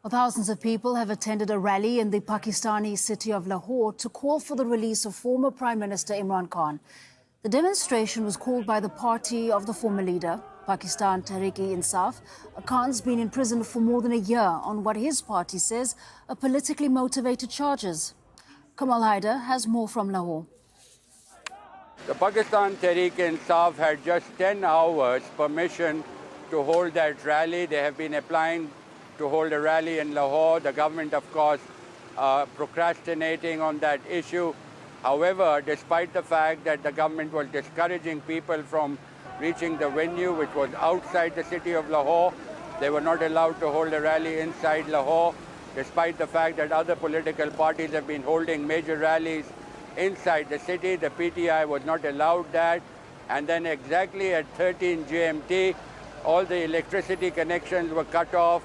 Well, thousands of people have attended a rally in the Pakistani city of Lahore to call for the release of former Prime Minister Imran Khan. The demonstration was called by the party of the former leader, Pakistan Tehreek-e-Insaf. Khan's been in prison for more than a year on what his party says are politically motivated charges. Kamal Haider has more from Lahore. The Pakistan Tehreek-e-Insaf had just 10 hours permission to hold that rally. They have been applying to hold a rally in Lahore. The government, of course, procrastinating on that issue. However, despite the fact that the government was discouraging people from reaching the venue, which was outside the city of Lahore, they were not allowed to hold a rally inside Lahore, despite the fact that other political parties have been holding major rallies inside the city. The PTI was not allowed that. And then exactly at 13 GMT, all the electricity connections were cut off.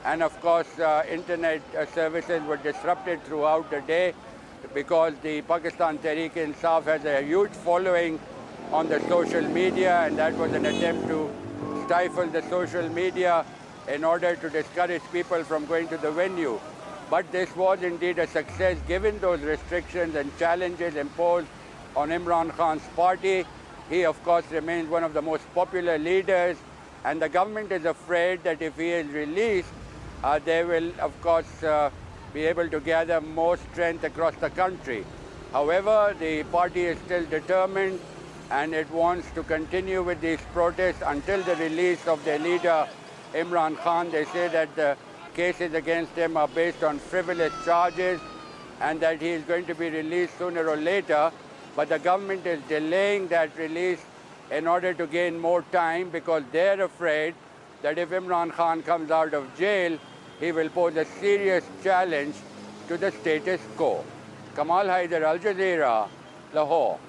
And of course, internet services were disrupted throughout the day because the Pakistan Tehreek-e-Insaf has a huge following on the social media, and that was an attempt to stifle the social media in order to discourage people from going to the venue. But this was indeed a success given those restrictions and challenges imposed on Imran Khan's party. He, of course, remains one of the most popular leaders, and the government is afraid that if he is released, they will, of course, be able to gather more strength across the country. However, the party is still determined, and it wants to continue with these protests until the release of their leader, Imran Khan. They say that the cases against him are based on frivolous charges and that he is going to be released sooner or later. But the government is delaying that release in order to gain more time because they're afraid that if Imran Khan comes out of jail, he will pose a serious challenge to the status quo. Kamal Haider, Al Jazeera, Lahore.